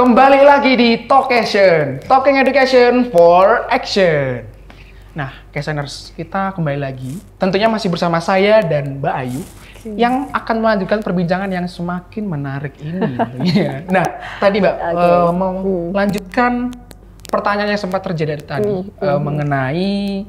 Kembali lagi di Talkation, Talking Education for Action. Nah, Cationers, kita kembali lagi. Tentunya masih bersama saya dan Mbak Ayu yang akan melanjutkan perbincangan yang semakin menarik ini. Nah, tadi Mbak mau melanjutkan pertanyaan yang sempat terjadi tadi mengenai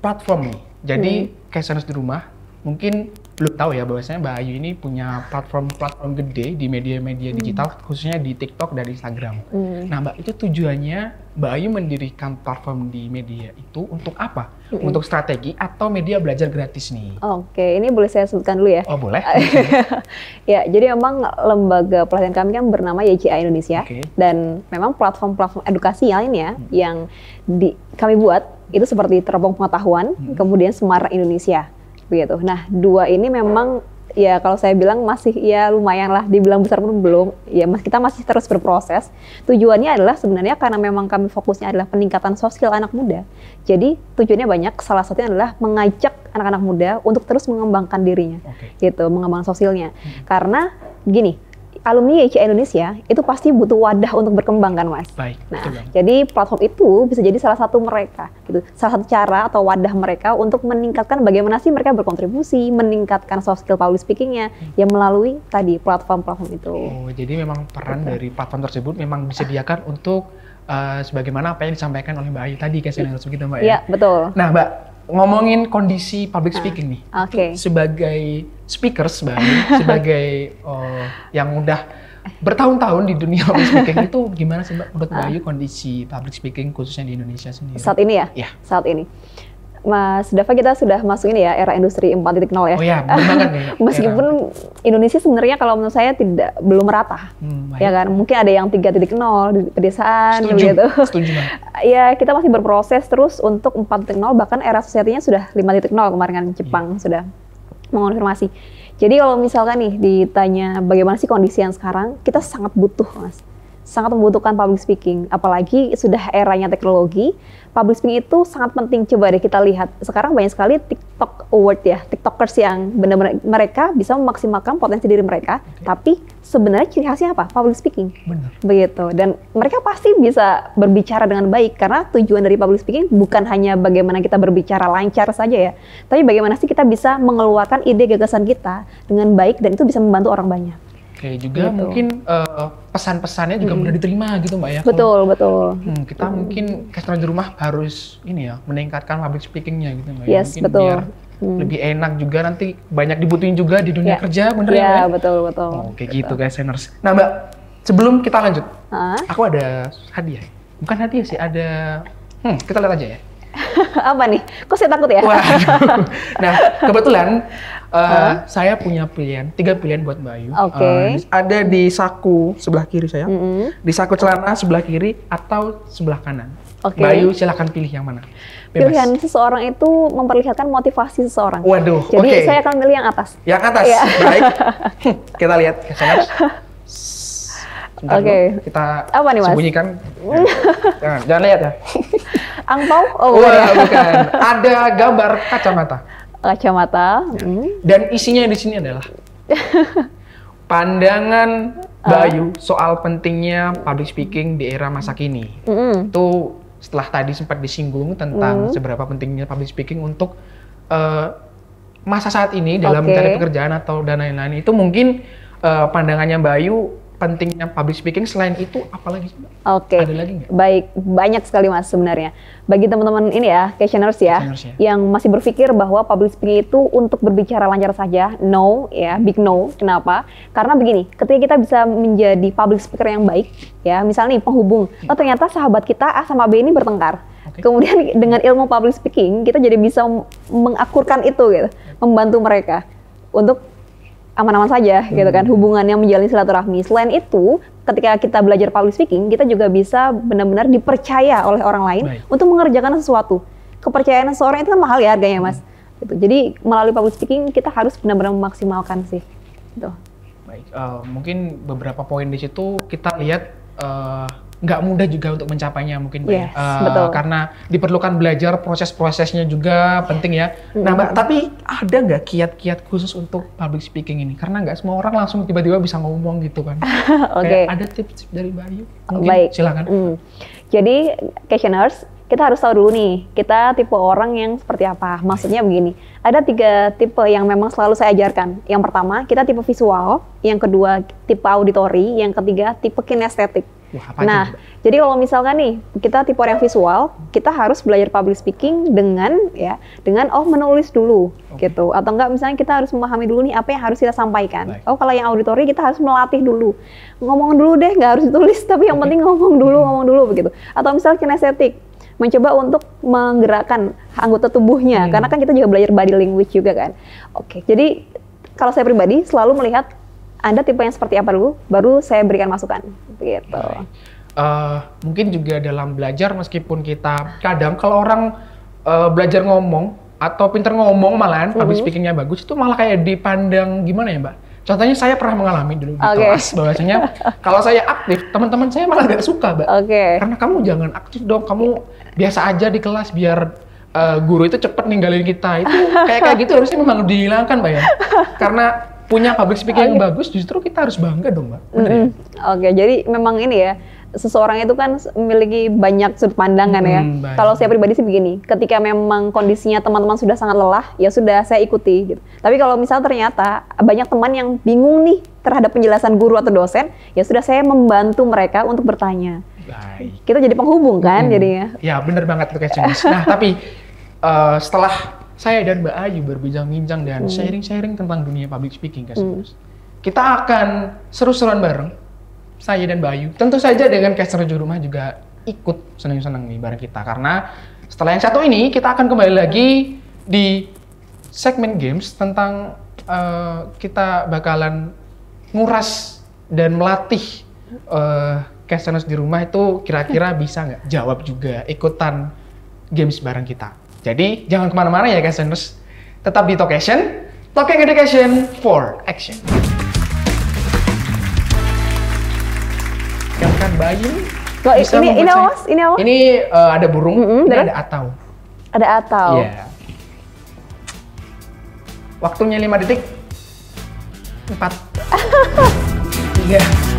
platform nih. Jadi, Cationers di rumah mungkin belum tahu ya bahwasanya Mbak Ayu ini punya platform gede di media-media digital, khususnya di TikTok dan Instagram. Nah, Mbak, itu tujuannya Mbak Ayu mendirikan platform di media itu untuk apa? Untuk strategi atau media belajar gratis nih? Oke, ini boleh saya sebutkan dulu ya? Oh, boleh. Ya, jadi memang lembaga pelatihan kami kan bernama YCA Indonesia. Dan memang platform-platform edukasi lainnya yang kami buat itu seperti Teropong Pengetahuan, kemudian Semara Indonesia. Begitu. Nah, dua ini memang ya kalau saya bilang masih ya lumayan lah, dibilang besar pun belum. Ya kita masih terus berproses. Tujuannya adalah sebenarnya karena memang kami fokusnya adalah peningkatan sosial anak muda. Jadi tujuannya banyak. Salah satunya adalah mengajak anak-anak muda untuk terus mengembangkan dirinya, gitu, mengembangkan sosialnya. Karena gini, alumni YCA Indonesia itu pasti butuh wadah untuk berkembang kan, Mas. Baik. Nah, jadi platform itu bisa jadi salah satu mereka, gitu, salah satu cara atau wadah mereka untuk meningkatkan bagaimana sih mereka berkontribusi, meningkatkan soft skill public speaking-nya, ya melalui tadi platform-platform itu. Oh, jadi memang peran dari platform tersebut memang disediakan untuk sebagaimana apa yang disampaikan oleh Mbak Ayu tadi, kayak harus begitu, Mbak ya? Iya, betul. Nah, Mbak, ngomongin kondisi public speaking nih, sebagai speakers, Mbak Ayu, sebagai yang udah bertahun-tahun di dunia public speaking itu gimana sih, Mbak, menurut Mbak Ayu kondisi public speaking khususnya di Indonesia sendiri? Saat ini ya? Iya. Saat ini. Mas Dava, kita sudah masuk ini ya, era industri 4.0 ya. Oh ya, benar banget nih. Meskipun Indonesia sebenarnya kalau menurut saya belum merata. Ya kan, mungkin ada yang 3.0 di pedesaan gitu. Setuju banget. Ya, kita masih berproses terus untuk 4.0, bahkan era society-nya sudah 5.0 kemarin kan Jepang sudah mengonfirmasi. Jadi kalau misalkan nih ditanya bagaimana sih kondisi yang sekarang, kita sangat butuh, Mas. Sangat membutuhkan public speaking, apalagi sudah eranya teknologi. Public speaking itu sangat penting. Coba deh kita lihat, sekarang banyak sekali TikTok award ya, TikTokers yang benar-benar mereka bisa memaksimalkan potensi diri mereka, tapi sebenarnya ciri khasnya apa? Public speaking. Benar. Begitu. Dan mereka pasti bisa berbicara dengan baik, karena tujuan dari public speaking bukan hanya bagaimana kita berbicara lancar saja ya, tapi bagaimana sih kita bisa mengeluarkan ide gagasan kita dengan baik, dan itu bisa membantu orang banyak. Oke, juga mungkin pesan-pesannya juga mudah diterima gitu, Mbak ya. Betul, betul. Kita mungkin customer di rumah harus ini ya, meningkatkan public speaking-nya gitu, Mbak. Yes, mungkin betul. Biar lebih enak juga, nanti banyak dibutuhin juga di dunia kerja, bener ya, Mbak? Iya, betul, betul. Oke, gitu guys, Cationers. Nah, Mbak, sebelum kita lanjut, aku ada hadiah. Bukan hadiah sih, ada kita lihat aja ya. Apa nih? Kok saya takut ya? Nah, kebetulan saya punya pilihan, 3 pilihan buat Mbak Ayu. Ada di saku sebelah kiri saya, di saku celana sebelah kiri, atau sebelah kanan. Mbak Ayu silahkan pilih yang mana. Bebas. Pilihan seseorang itu memperlihatkan motivasi seseorang. Waduh, jadi saya akan pilih yang atas. Yang atas, baik. Kita lihat, kita apa nih, Mas? Sembunyikan. Jangan lihat ya. Angpau? Oh, bukan. Ada gambar kacamata. Kacamata. Dan isinya di sini adalah pandangan Mbak Ayu soal pentingnya public speaking di era masa kini. Itu setelah tadi sempat disinggung tentang seberapa pentingnya public speaking untuk masa saat ini dalam mencari pekerjaan atau dan lain-lain. Itu mungkin pandangannya Mbak Ayu pentingnya public speaking. Selain itu apalagi? Ada lagi nggak? Baik, banyak sekali, Mas, sebenarnya. Bagi teman-teman ini ya, Cationers ya, yang masih berpikir bahwa public speaking itu untuk berbicara lancar saja, no ya, big no. Kenapa? Karena begini, ketika kita bisa menjadi public speaker yang baik, ya, misalnya nih penghubung, oh ternyata sahabat kita A sama B ini bertengkar. Kemudian dengan ilmu public speaking, kita jadi bisa mengakurkan itu, gitu, membantu mereka untuk aman-aman saja, gitu kan, hubungan yang menjalin silaturahmi. Selain itu, ketika kita belajar public speaking, kita juga bisa benar-benar dipercaya oleh orang lain untuk mengerjakan sesuatu. Kepercayaan seseorang itu kan mahal ya harganya, Mas. Gitu. Jadi melalui public speaking kita harus benar-benar memaksimalkan sih. Gitu. Baik, mungkin beberapa poin di situ kita lihat nggak mudah juga untuk mencapainya mungkin, Mbak. Yes, betul. Karena diperlukan belajar, proses-prosesnya juga penting ya. Nah, Mbak, tapi ada nggak kiat-kiat khusus untuk public speaking ini? Karena nggak semua orang langsung tiba-tiba bisa ngomong gitu kan. Oke. Ada tips dari Mbak Ayu? Mungkin Baik. silakan. Jadi, questioners, kita harus tahu dulu nih, kita tipe orang yang seperti apa. Maksudnya begini, ada 3 tipe yang memang selalu saya ajarkan. Yang pertama, kita tipe visual. Yang kedua, tipe auditory. Yang ketiga, tipe kinestetik. Wah, apa Nah, itu, Mbak? jadi kalau misalkan nih, kita tipe orang visual, kita harus belajar public speaking dengan menulis dulu, gitu. Atau enggak, misalnya kita harus memahami dulu nih apa yang harus kita sampaikan. Baik. Kalau yang auditory, kita harus melatih dulu. Ngomong dulu deh, nggak harus ditulis, tapi yang penting ngomong dulu, begitu. Atau misalnya kinestetik, mencoba untuk menggerakkan anggota tubuhnya, karena kan kita juga belajar body language juga kan. Oke, jadi kalau saya pribadi selalu melihat Anda tipe yang seperti apa dulu, baru saya berikan masukan, gitu. Mungkin juga dalam belajar, meskipun kita kadang kalau orang belajar ngomong atau pinter ngomong malahan, public speakingnya bagus, itu malah kayak dipandang gimana ya, Mbak? Contohnya saya pernah mengalami dulu di kelas, bahwasanya kalau saya aktif, teman-teman saya malah gak suka, Mbak. Karena kamu jangan aktif dong, kamu biasa aja di kelas biar guru itu cepet ninggalin kita. Itu kayak gitu harusnya memang dihilangkan, Mbak ya. Karena punya public speaking yang bagus, justru kita harus bangga dong, Mbak. Bener ya? Oke, jadi memang ini ya, seseorang itu kan memiliki banyak sudut pandangan ya. Kalau saya pribadi sih begini, ketika memang kondisinya teman-teman sudah sangat lelah, ya sudah saya ikuti gitu. Tapi kalau misal ternyata banyak teman yang bingung nih terhadap penjelasan guru atau dosen, ya sudah saya membantu mereka untuk bertanya. Baik. Kita jadi penghubung kan jadinya. Ya, bener banget tuh Castioners. Nah, tapi setelah saya dan Mbak Ayu berbincang-bincang dan sharing-sharing tentang dunia public speaking, Castioners, kita akan seru-seruan bareng, saya dan Mbak Ayu. Tentu saja dengan caster di rumah juga ikut seneng-seneng nih bareng kita. Karena setelah yang satu ini, kita akan kembali lagi di segmen games tentang kita bakalan nguras dan melatih casterers di rumah itu kira-kira bisa nggak jawab juga ikutan games bareng kita. Jadi jangan kemana-mana ya casterers, tetap di Talkation, Talking Education for Action. Kan Bayu bisa ini apa, Mas? Ini apa? Ini ada burung, ini ada atau. Ada atau. Iya. Waktunya 5 detik. 4. 3.